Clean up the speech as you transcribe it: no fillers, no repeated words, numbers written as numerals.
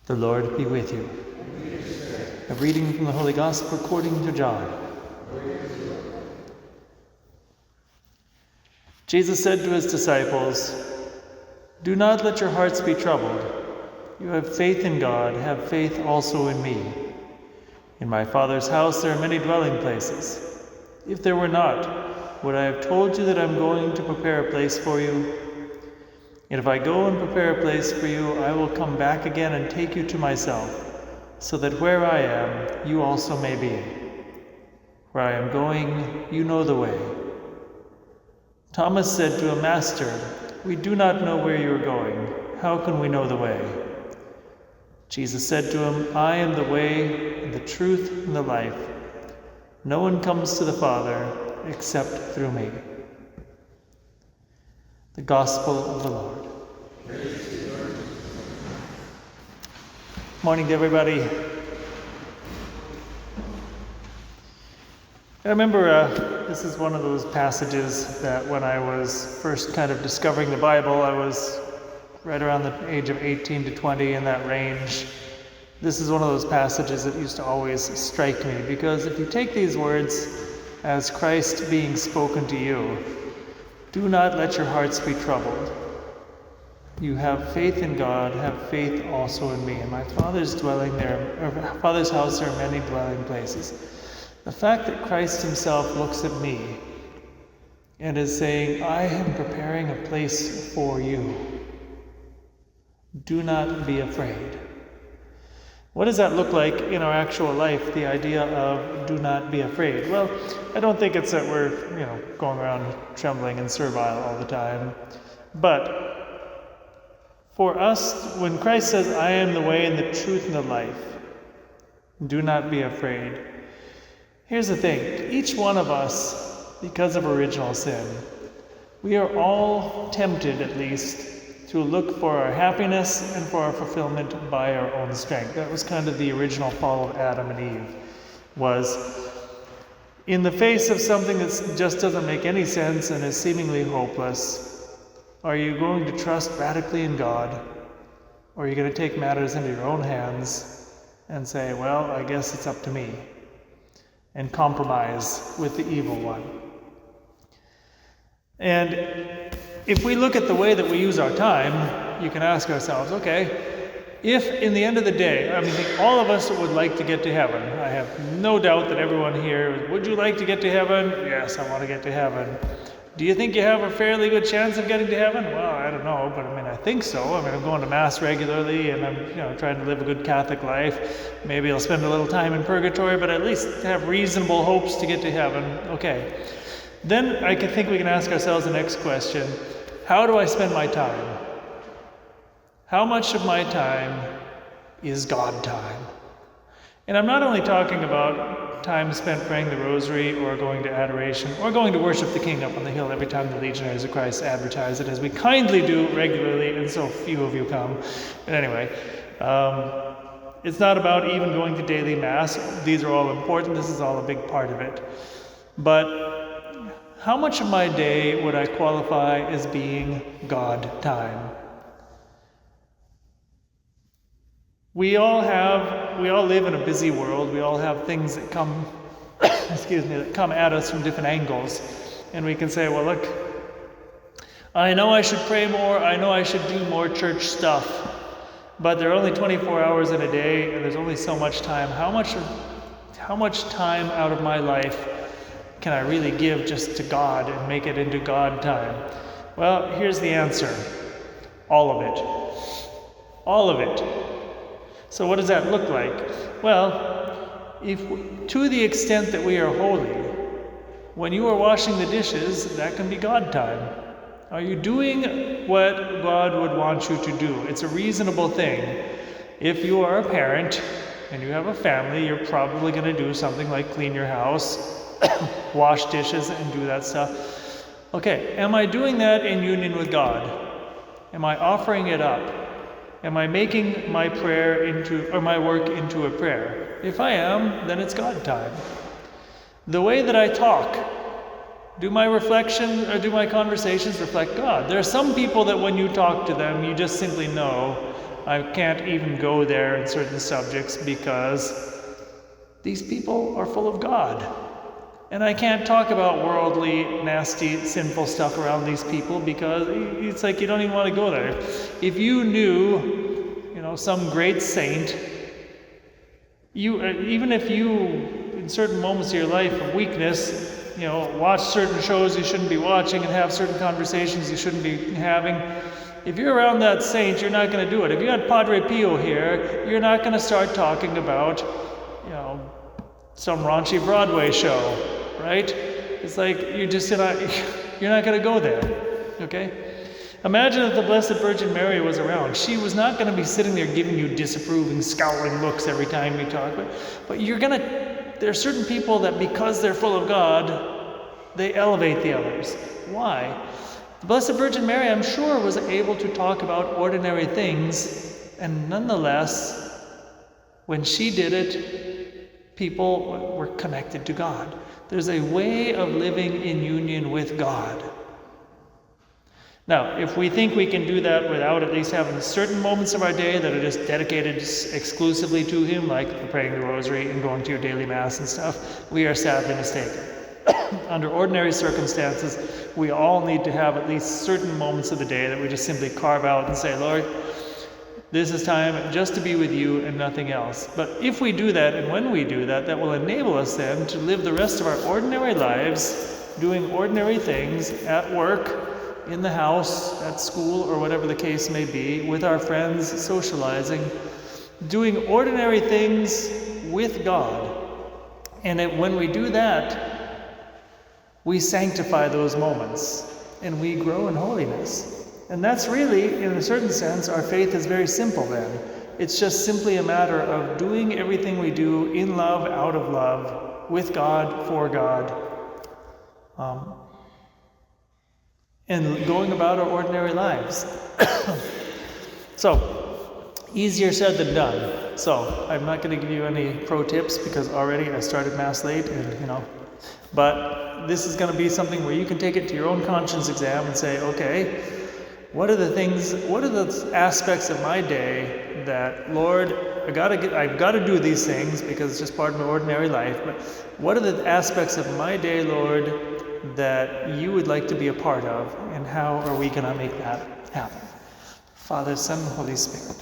The Lord be with you. A reading from the Holy Gospel according to John. Jesus said to his disciples, "Do not let your hearts be troubled. You have faith in God, have faith also in me. In my Father's house there are many dwelling places. If there were not, would I have told you that I'm going to prepare a place for you? And if I go and prepare a place for you, I will come back again and take you to myself, so that where I am, you also may be. Where I am going, you know the way." Thomas said to him, "Master, we do not know where you are going. How can we know the way?" Jesus said to him, "I am the way, and the truth, and the life. No one comes to the Father except through me." The Gospel of the Lord. Morning to everybody. I remember this is one of those passages that when I was first kind of discovering the Bible, I was right around the age of 18 to 20, in that range. This is one of those passages that used to always strike me, because if you take these words as Christ being spoken to you, "Do not let your hearts be troubled. You have faith in God, have faith also in me. In my Father's house there are many dwelling places." The fact that Christ himself looks at me and is saying, "I am preparing a place for you. Do not be afraid." What does that look like in our actual life, the idea of do not be afraid? Well, I don't think it's that we're, going around trembling and servile all the time. But for us, when Christ says, "I am the way and the truth and the life, do not be afraid," here's the thing. Each one of us, because of original sin, we are all tempted, at least, to look for our happiness and for our fulfillment by our own strength. That was kind of the original fall of Adam and Eve, was in the face of something that just doesn't make any sense and is seemingly hopeless, are you going to trust radically in God, or are you going to take matters into your own hands and say, "Well, I guess it's up to me," and compromise with the evil one? And if we look at the way that we use our time, you can ask ourselves, okay, if in the end of the day, all of us would like to get to heaven. I have no doubt that everyone here, would you like to get to heaven? Yes, I want to get to heaven. Do you think you have a fairly good chance of getting to heaven? Well, I don't know, but I think so. I'm going to Mass regularly, and I'm trying to live a good Catholic life. Maybe I'll spend a little time in purgatory, but at least have reasonable hopes to get to heaven. Okay. Then I think we can ask ourselves the next question: how do I spend my time? How much of my time is God time? And I'm not only talking about time spent praying the rosary or going to adoration or going to worship the King up on the hill every time the Legionaries of Christ advertise it, as we kindly do regularly, and so few of you come. But anyway, it's not about even going to daily Mass. These are all important. This is all a big part of it. But how much of my day would I qualify as being God time? We all live in a busy world. We all have things that come, that come at us from different angles. And we can say, well, look, I know I should pray more. I know I should do more church stuff. But there are only 24 hours in a day, and there's only so much time. How much time out of my life can I really give just to God and make it into God time? Well, here's the answer. All of it. All of it. So what does that look like? Well, to the extent that we are holy, when you are washing the dishes, that can be God time. Are you doing what God would want you to do? It's a reasonable thing. If you are a parent and you have a family, you're probably going to do something like clean your house, wash dishes, and do that stuff. Okay, am I doing that in union with God? Am I offering it up? Am I making my my work into a prayer? If I am, then it's God time. The way that I talk, do my reflection or do my conversations reflect God? There are some people that when you talk to them, you just simply know I can't even go there in certain subjects because these people are full of God. And I can't talk about worldly, nasty, sinful stuff around these people because it's like you don't even want to go there. If you knew, some great saint, even if you, in certain moments of your life of weakness, watch certain shows you shouldn't be watching and have certain conversations you shouldn't be having, if you're around that saint, you're not going to do it. If you had Padre Pio here, you're not going to start talking about, some raunchy Broadway show, right? It's like you're not going to go there, okay? Imagine if the Blessed Virgin Mary was around. She was not going to be sitting there giving you disapproving, scowling looks every time you talk. But there are certain people that because they're full of God, they elevate the others. Why? The Blessed Virgin Mary, I'm sure, was able to talk about ordinary things, and nonetheless, when she did it, people were connected to God. There's a way of living in union with God. Now, if we think we can do that without at least having certain moments of our day that are just dedicated exclusively to Him, like praying the rosary and going to your daily Mass and stuff, we are sadly mistaken. Under ordinary circumstances, we all need to have at least certain moments of the day that we just simply carve out and say, Lord, this is time just to be with you and nothing else. But if we do that, and when we do that, that will enable us then to live the rest of our ordinary lives, doing ordinary things at work, in the house, at school, or whatever the case may be, with our friends, socializing, doing ordinary things with God. And when we do that, we sanctify those moments, and we grow in holiness. And that's really, in a certain sense, our faith is very simple then. It's just simply a matter of doing everything we do in love, out of love, with God, for God, and going about our ordinary lives. So, easier said than done. So, I'm not going to give you any pro tips because already I started Mass late and, but this is going to be something where you can take it to your own conscience exam and say, okay, what are the aspects of my day that, Lord, I've got to do these things because it's just part of my ordinary life, but what are the aspects of my day, Lord, that you would like to be a part of, and how are we going to make that happen? Father, Son, Holy Spirit.